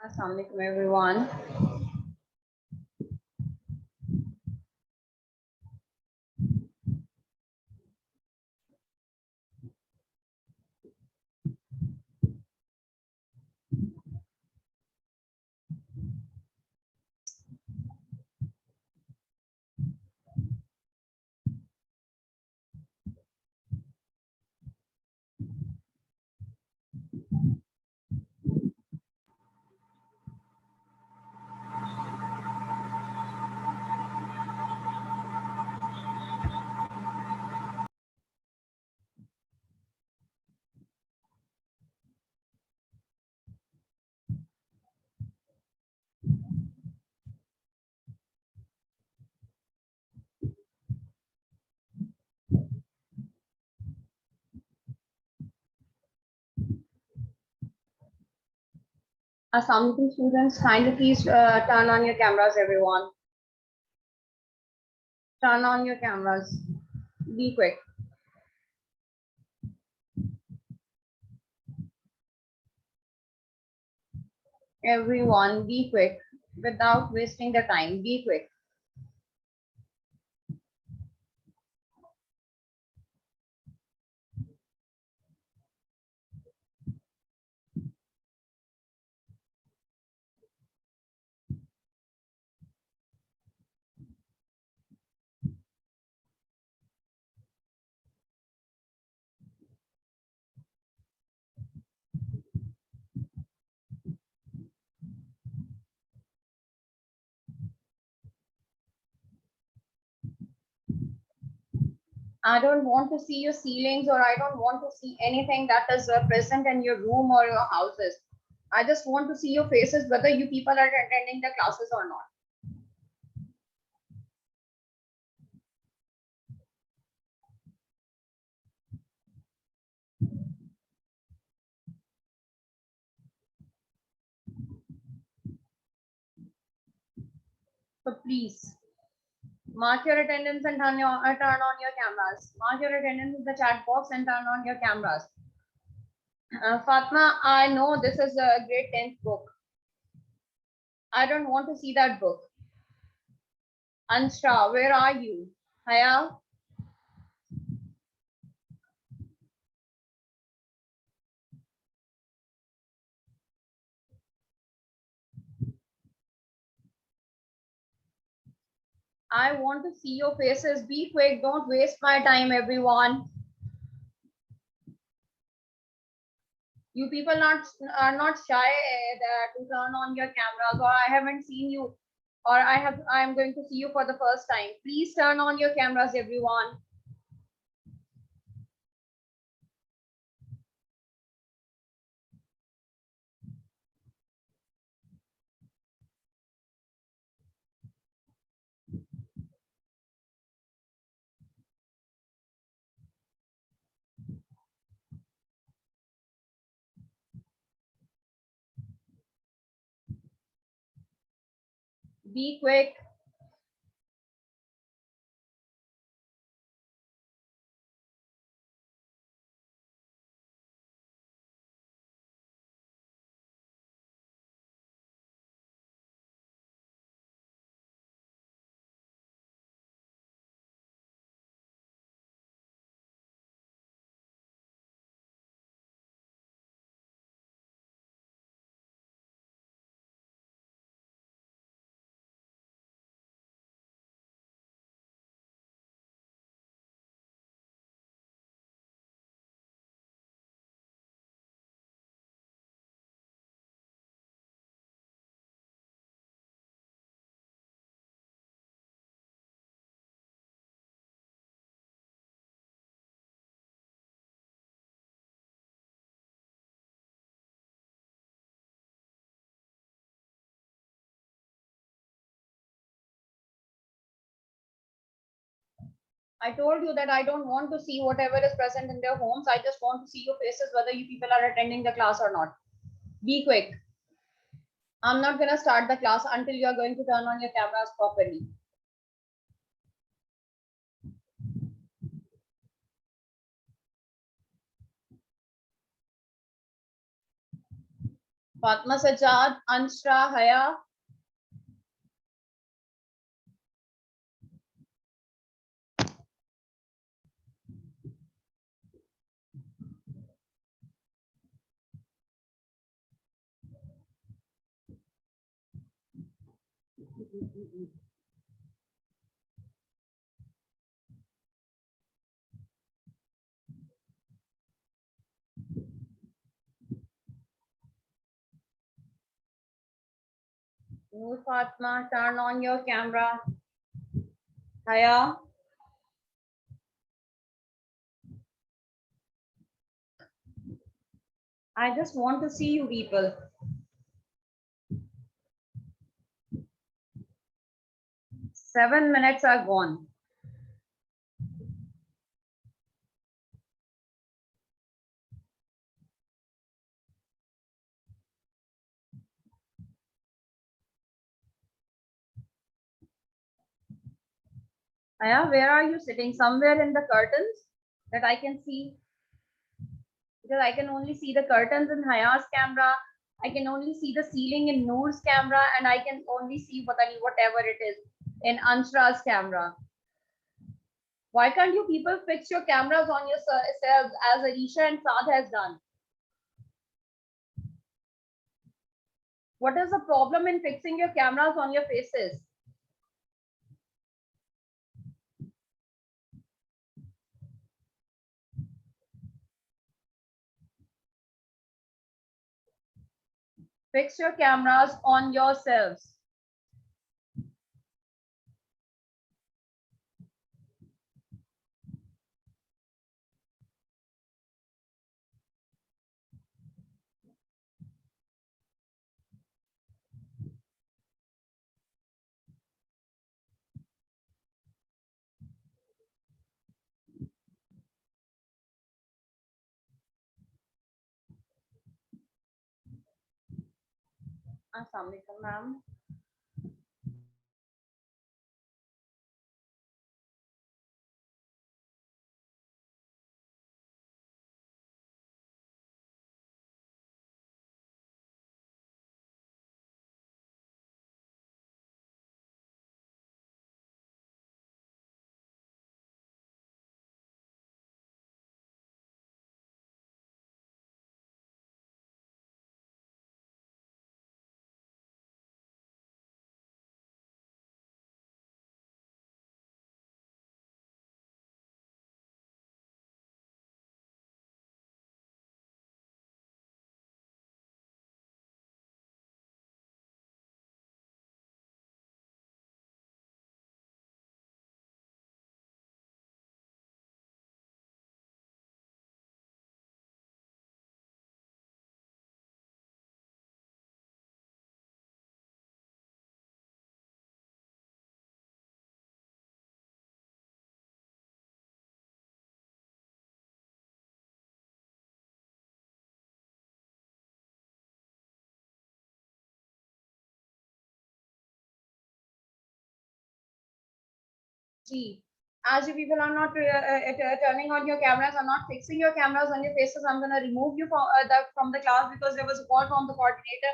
Assalamualaikum everyone. Assalamualaikum students. Kindly please turn on your cameras, everyone. Turn on your cameras. Be quick. Everyone, be quick. Without wasting the time, be quick. I don't want to see your ceilings, or I don't want to see anything that is present in your room or your houses. I just want to see your faces, whether you people are attending the classes or not. So please mark your attendance and turn on your cameras. Mark your attendance in the chat box and turn on your cameras. Fatma, I know this is a grade 10th book. I don't want to see that book. Ansha, where are you? Haya? I want to see your faces. Be quick. Don't waste my time, everyone. You people are not shy to turn on your cameras, or I haven't seen you, or I am going to see you for the first time. Please turn on your cameras, everyone. Be quick. I told you that I don't want to see whatever is present in their homes. I just want to see your faces, whether you people are attending the class or not. Be quick. I'm not going to start the class until you are going to turn on your cameras properly. Fatma Sajad, Anshra, Haya. Noor Fatma, turn on your camera. Haya. I just want to see you people. 7 minutes are gone. Haya, where are you sitting? Somewhere in the curtains that I can see? Because I can only see the curtains in Haya's camera. I can only see the ceiling in Noor's camera, and I can only see whatever it is in Anshra's camera. Why can't you people fix your cameras on yourselves as Aisha and Saad has done? What is the problem in fixing your cameras on your faces? Fix your cameras on yourselves. Assalamu alaikum, ma'am. Gee, as you people are not turning on your cameras, are not fixing your cameras on your faces, I'm gonna remove you from the class, because there was a call from the coordinator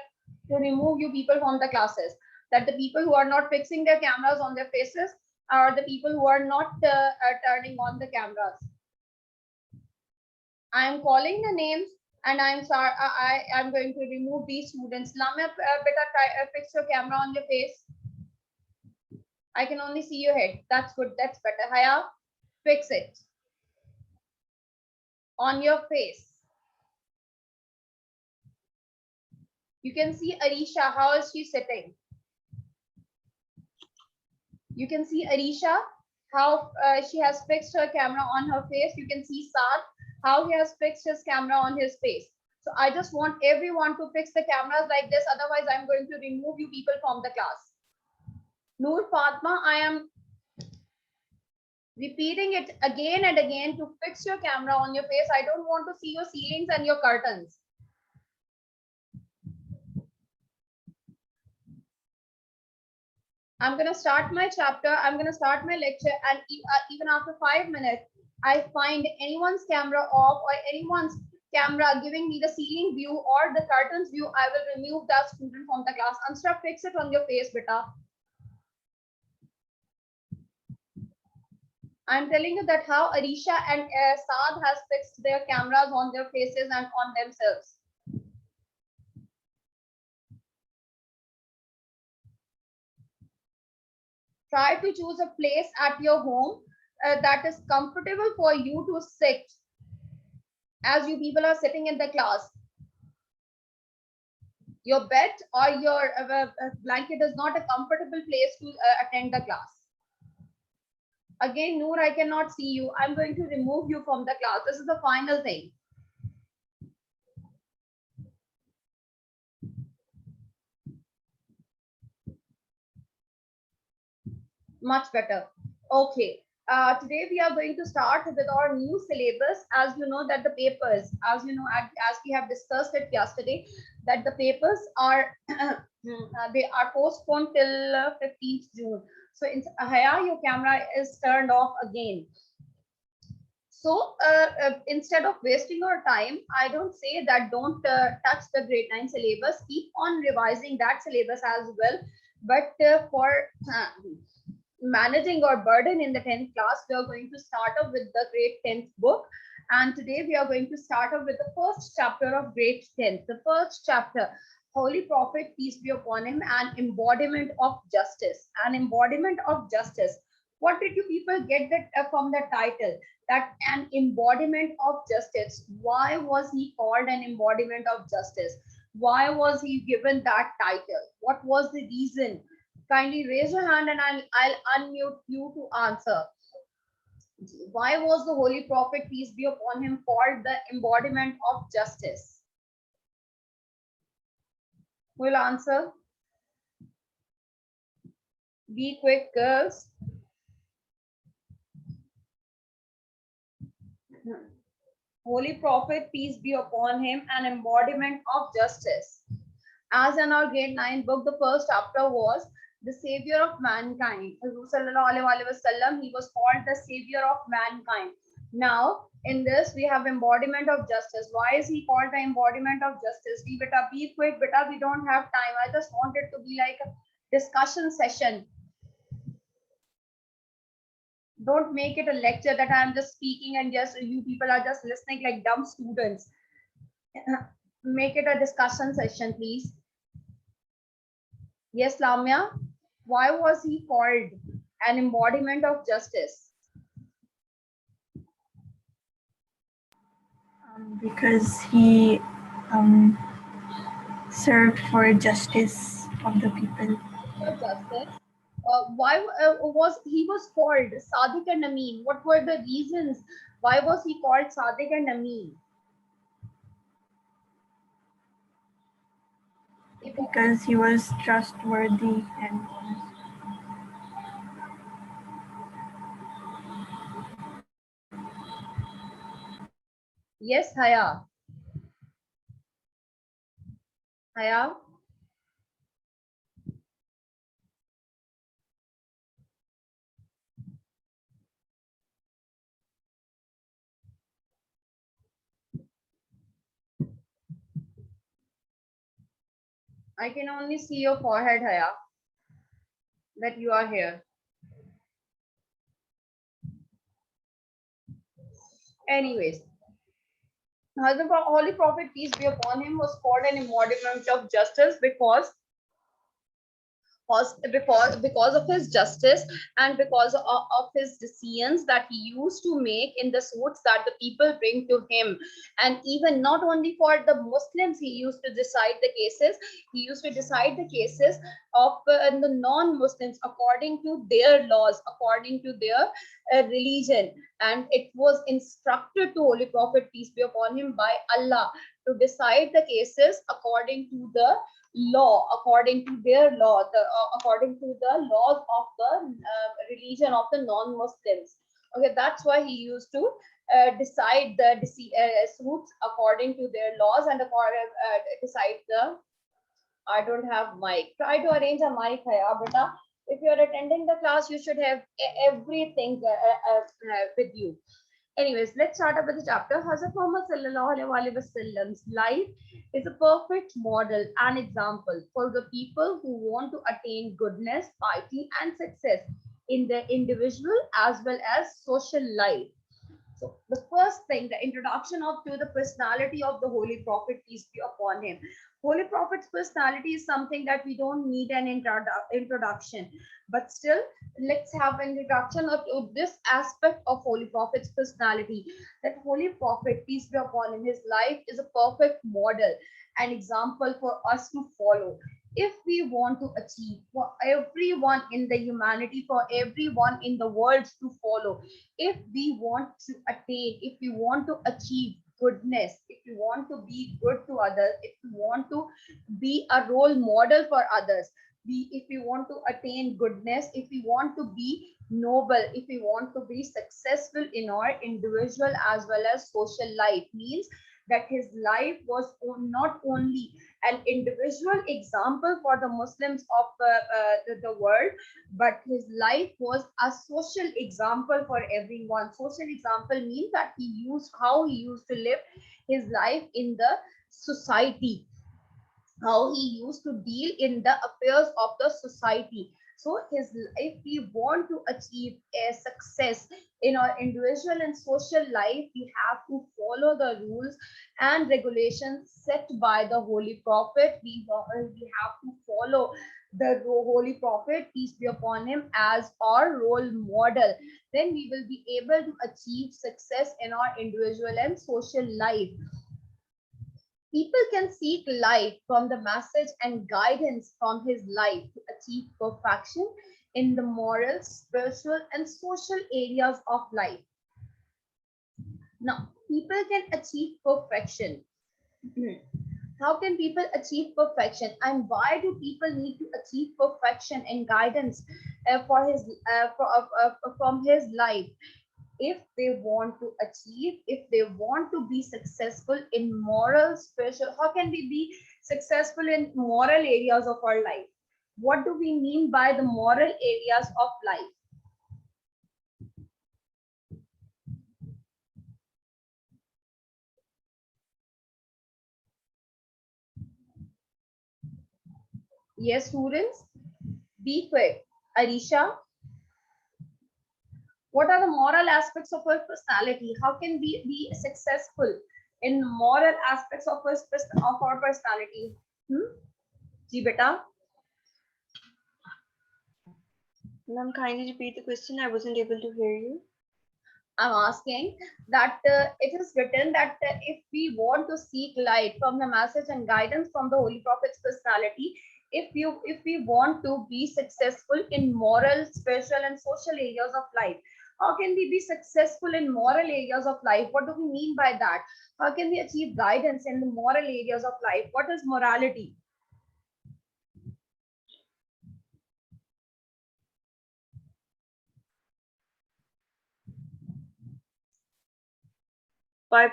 to remove you people from the classes. That the people who are not fixing their cameras on their faces are the people who are not turning on the cameras. I am calling the names, and I'm sorry. I am going to remove these students. Lamia, better fix your camera on your face. I can only see your head. That's good. That's better. Haya, fix it on your face. You can see Arisha. How is she sitting? You can see Arisha, how she has fixed her camera on her face. You can see Saad, how he has fixed his camera on his face. So I just want everyone to fix the cameras like this. Otherwise, I'm going to remove you people from the class. Noor Fatma, I am repeating it again and again to fix your camera on your face. I don't want to see your ceilings and your curtains. I'm going to start my chapter. I'm going to start my lecture. And even after 5 minutes, I find anyone's camera off or anyone's camera giving me the ceiling view or the curtains view, I will remove that student from the class. Ansra, fix it on your face, beta. I'm telling you that how Arisha and Saad has fixed their cameras on their faces and on themselves. Try to choose a place at your home that is comfortable for you to sit as you people are sitting in the class. Your bed or your blanket is not a comfortable place to attend the class. Again, Noor, I cannot see you. I'm going to remove you from the class. This is the final thing. Much better. Okay. Today we are going to start with our new syllabus. As you know that the papers, as you know, as we have discussed it yesterday, that the papers are they are postponed till 15th June. So Haya, your camera is turned off again. So instead of wasting our time, I don't say that don't touch the grade 9 syllabus. Keep on revising that syllabus as well. But for managing our burden in the 10th class, we are going to start off with the grade 10th book. And today we are going to start off with the first chapter of grade 10th. The first chapter, Holy Prophet, peace be upon him, an embodiment of justice. An embodiment of justice. What did you people get that from the title? That an embodiment of justice. Why was he called an embodiment of justice? Why was he given that title? What was the reason? Kindly raise your hand and I'll unmute you to answer. Why was the Holy Prophet, peace be upon him, called the embodiment of justice? Who will answer? Be quick, girls. Holy Prophet, peace be upon him, an embodiment of justice. As in our grade 9 book, the first chapter was the savior of mankind. Wasallam, he was called the savior of mankind. Now, in this, we have embodiment of justice. Why is he called the embodiment of justice? Be quick, beta, we don't have time. I just want it to be like a discussion session. Don't make it a lecture that I'm just speaking and just you people are just listening like dumb students. Make it a discussion session, please. Yes, Lamya, why was he called an embodiment of justice? Because he served for justice of the people. For justice. Why was he was called Sadiq and Amin? What were the reasons? Why was he called Sadiq and Amin? Because he was trustworthy and honest. Yes, Haya. Haya. I can only see your forehead, Haya, that you are here. Anyways, the Holy Prophet, peace be upon him, was called an embodiment of justice because of his justice and because of his decisions that he used to make in the suits that the people bring to him. And even not only for the Muslims, he used to decide the cases. He used to decide the cases of the non-Muslims according to their laws, according to their religion. And it was instructed to Holy Prophet, peace be upon him, by Allah to decide the cases according to the law, according to their law, according to the laws of the religion of the non-Muslims. Okay, that's why he used to decide the suits according to their laws and decide the. I don't have mic. Try to arrange a mic, Haya, beta. If you are attending the class, you should have everything with you. Anyways, let's start up with the chapter. Hazrat Muhammad sallallahu alaihi wasallam's life is a perfect model and example for the people who want to attain goodness, piety, and success in their individual as well as social life. So the first thing, the introduction of to the personality of the Holy Prophet, peace be upon him. Holy Prophet's personality is something that we don't need an introduction, but still, let's have an introduction of this aspect of Holy Prophet's personality. That Holy Prophet, peace be upon him, his life is a perfect model and example for us to follow. If we want to achieve, for everyone in the humanity, for everyone in the world to follow, if we want to attain, if we want to achieve goodness, if we want to be good to others, if we want to be a role model for others, if we want to attain goodness, if we want to be noble, if we want to be successful in our individual as well as social life, means that his life was not only an individual example for the Muslims of the world, but his life was a social example for everyone. Social example means that he used how he used to live his life in the society, how he used to deal in the affairs of the society. So his, if we want to achieve a success in our individual and social life, we have to follow the rules and regulations set by the Holy Prophet. We have to follow the Holy Prophet, peace be upon him, as our role model. Then we will be able to achieve success in our individual and social life. People can seek light from the message and guidance from his life to achieve perfection in the moral, spiritual, and social areas of life. Now, people can achieve perfection. How can people achieve perfection, and why do people need to achieve perfection and guidance from his life? If they want to achieve, if they want to be successful in moral, spiritual, how can we be successful in moral areas of our life? What do we mean by the moral areas of life? Yes, students, be quick. Arisha, what are the moral aspects of our personality? How can we be successful in moral aspects of our personality? Ji beta. Ma'am, kindly repeat the question. I wasn't able to hear you. I'm asking that it is written that if we want to seek light from the message and guidance from the Holy Prophet's personality, if we want to be successful in moral, spiritual, and social areas of life, how can we be successful in moral areas of life? What do we mean by that? How can we achieve guidance in the moral areas of life? What is morality? By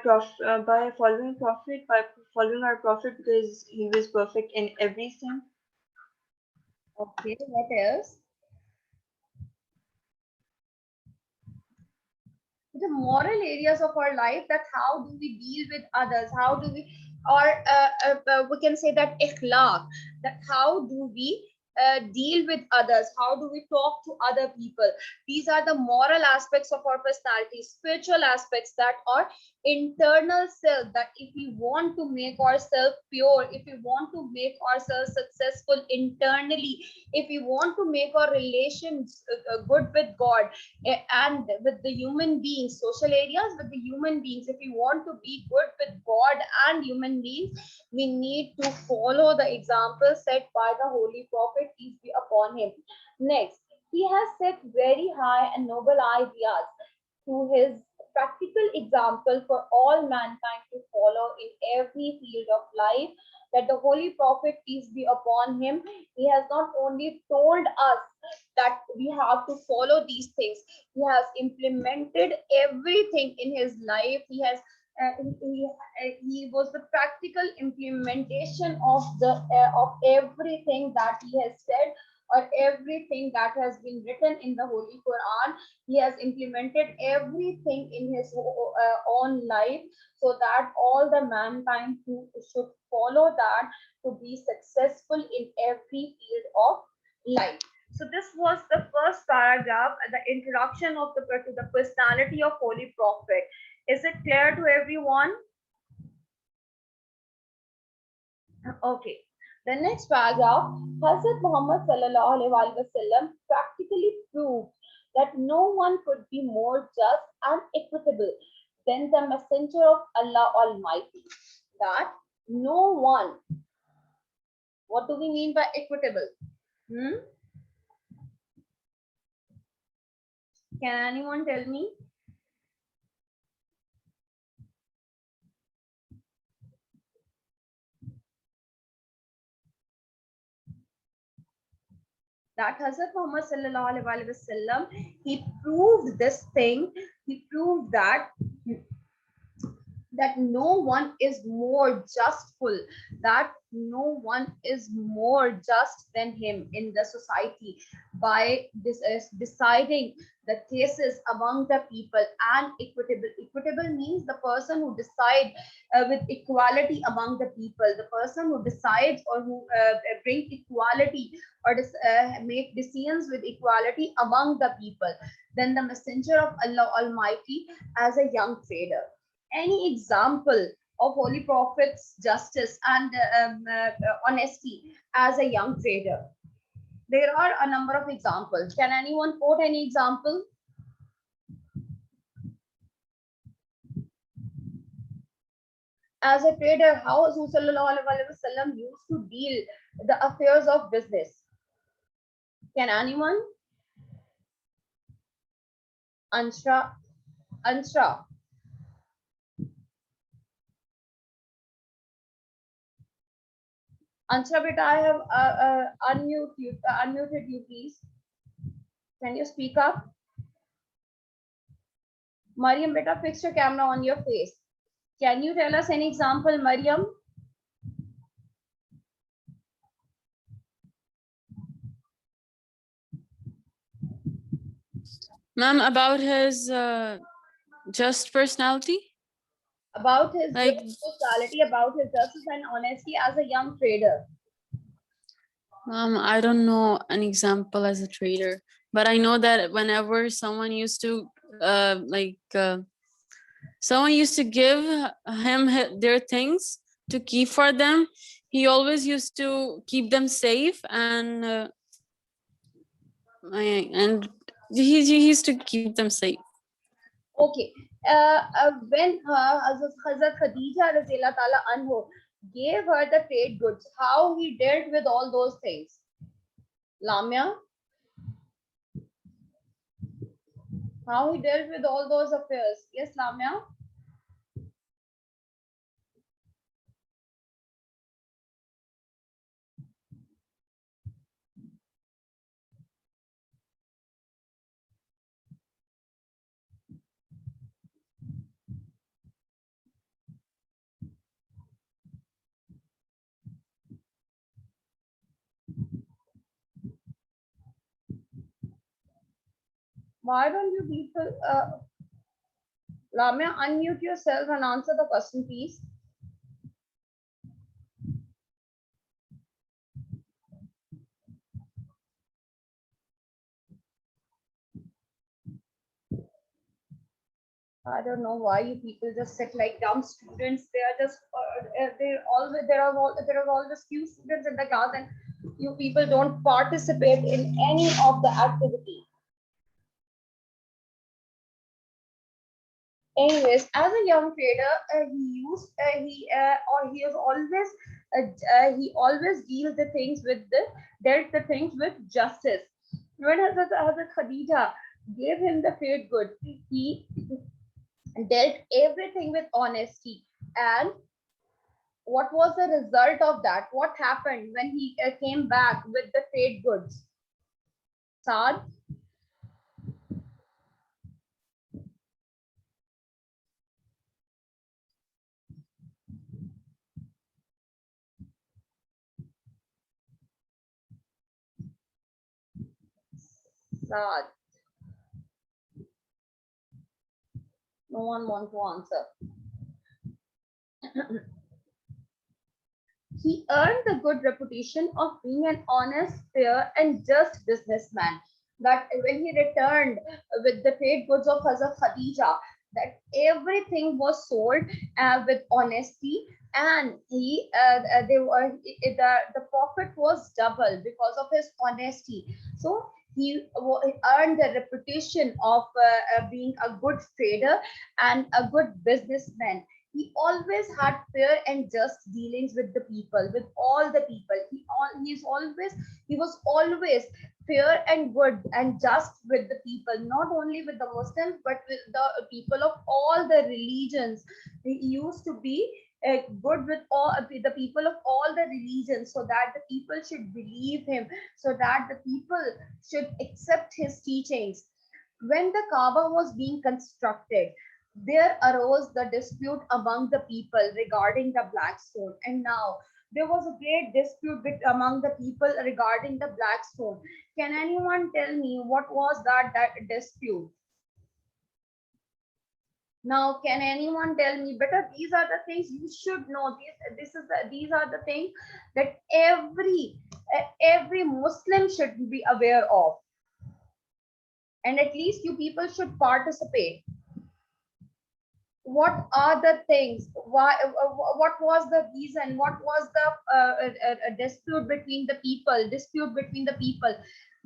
following Prophet, by following our Prophet, because he was perfect in everything. Okay, what else? The moral areas of our life, that how do we deal with others, how do we, or we can say that ikhlaq, that how do we deal with others, how do we talk to other people. These are the moral aspects of our personality. Spiritual aspects, that are internal self, that if we want to make ourselves pure, if we want to make ourselves successful internally, if we want to make our relations good with God, and with the human beings, social areas with the human beings, if we want to be good with God and human beings, we need to follow the example set by the Holy Prophet, peace be upon him. Next, he has set very high and noble ideas through his practical example for all mankind to follow in every field of life. That the Holy Prophet, peace be upon him, he has not only told us that we have to follow these things, he has implemented everything in his life. He has he was the practical implementation of the of everything that he has said or everything that has been written in the Holy Quran. He has implemented everything in his own life, so that all the mankind who should follow that to be successful in every field of life. So this was the first paragraph, the introduction of to the personality of Holy Prophet. Is it clear to everyone? Okay. The next paragraph, Hazrat Muhammad sallallahu alaihi wasallam practically proved that no one could be more just and equitable than the messenger of Allah Almighty. That no one. What do we mean by equitable? Can anyone tell me? That Hazrat Muhammad sallallahu alaihi wasallam, he proved this thing. He proved that no one is more justful, that no one is more just than him in the society by this deciding the cases among the people and equitable. Equitable means the person who decide with equality among the people, the person who decides or who bring equality or make decisions with equality among the people. Then the messenger of Allah Almighty as a young trader. Any example of Holy Prophet's justice and honesty as a young trader? There are a number of examples. Can anyone quote any example? As a trader, how Rasul sallallahu alaihi wasallam used to deal the affairs of business? Can anyone? Ansha, Ansha. Ansha, beta, I have unmuted you, please. Can you speak up? Mariam, beta, fix your camera on your face. Can you tell us an example, Mariam? Ma'am, about his just personality? About his Like, personality, about his justice and honesty as a young trader. I don't know an example as a trader, but I know that whenever someone used to someone used to give him their things to keep for them, he always used to keep them safe, and he used to keep them safe. Okay. When Hazrat Khadija Razila Tala Anhu gave her the trade goods, how he dealt with all those things? Lamia? How he dealt with all those affairs? Yes, Lamia? Why don't you people, Lamia, unmute yourself and answer the question, please? I don't know why you people just sit like dumb students. They are just there are always few students in the class, and you people don't participate in any of the activity. Anyways, as a young trader, he always dealt the things with justice. When Hazrat Khadija gave him the trade good, he dealt everything with honesty. And what was the result of that? What happened when he came back with the trade goods? Saad? Saad. No one want to answer. He earned the good reputation of being an honest, fair, and just businessman. That when he returned with the trade goods of Hazrat Khadija, that everything was sold with honesty, and they were the profit was double because of his honesty. So he earned the reputation of being a good trader and a good businessman. He always had fair and just dealings with the people, with all the people. He was always fair and good and just with the people, not only with the Muslims but with the people of all the religions. He used to be good with all the people of all the religions, so that the people should believe him, so that the people should accept his teachings. When the Kaaba was being constructed, there arose the dispute among the people regarding the black stone. And now there was a great dispute among the people regarding the black stone. Can anyone tell me what was that dispute? Now, can anyone tell me? Better, these are the things you should know. These are the things that every Muslim should be aware of, and at least you people should participate. What are the things? Why? What was the reason? What was the dispute between the people?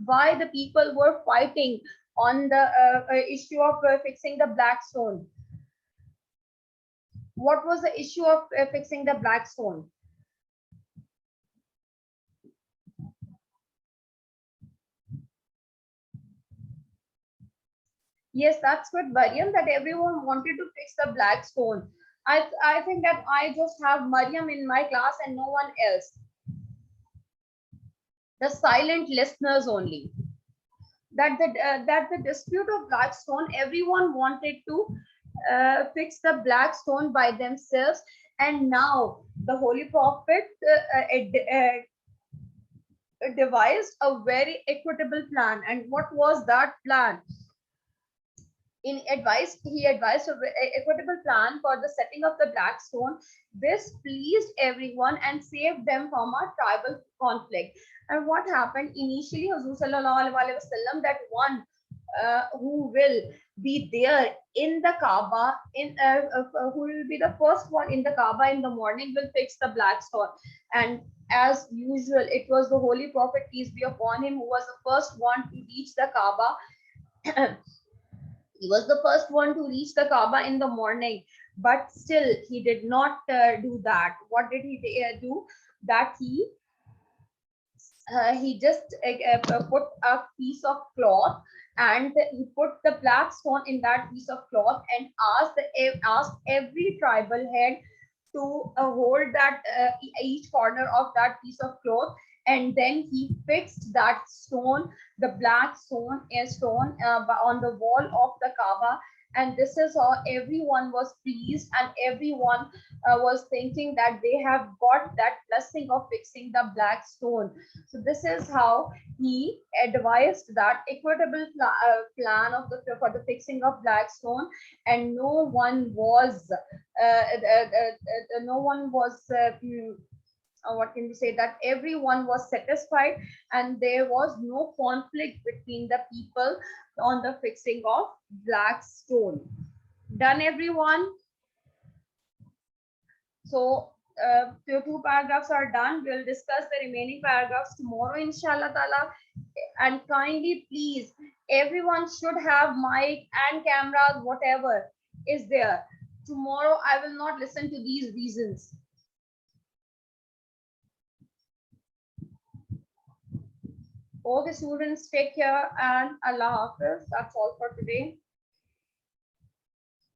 Why the people were fighting on the issue of fixing the black stone? What was the issue of fixing the black stone? Yes, that's good, Mariam, that everyone wanted to fix the black stone. I think that I just have Mariam in my class and no one else. The silent listeners only. That the dispute of black stone, everyone wanted to fix the black stone by themselves, and now the Holy Prophet devised a very equitable plan. And what was that plan? He advised an equitable plan for the setting of the black stone. This pleased everyone and saved them from a tribal conflict. And what happened initially, Hazur Sallallahu Alaihi Wasallam, that one who will be there in the Kaaba, who will be the first one in the Kaaba in the morning, will fix the black stone. And as usual, it was the Holy Prophet, peace be upon him, who was the first one to reach the Kaaba. He was the first one to reach the Kaaba in the morning, but still he did not do that. What did he do? That he just put a piece of cloth, and he put the black stone in that piece of cloth, and asked every tribal head to hold that each corner of that piece of cloth, and then he fixed that stone, the black stone, on the wall of the Kaaba. And this is how everyone was pleased, and everyone was thinking that they have got that blessing of fixing the black stone. So this is how he advised that equitable plan of for the fixing of black stone, and no one was what can we say, that everyone was satisfied, and there was no conflict between the people on the fixing of black stone. Done, everyone? So two paragraphs are done. We'll discuss the remaining paragraphs tomorrow, inshallah ta'ala. And kindly, please, everyone should have mic and cameras, whatever is there. Tomorrow I will not listen to these reasons. Okay, students, take care, and Allah Hafiz. That's all for today.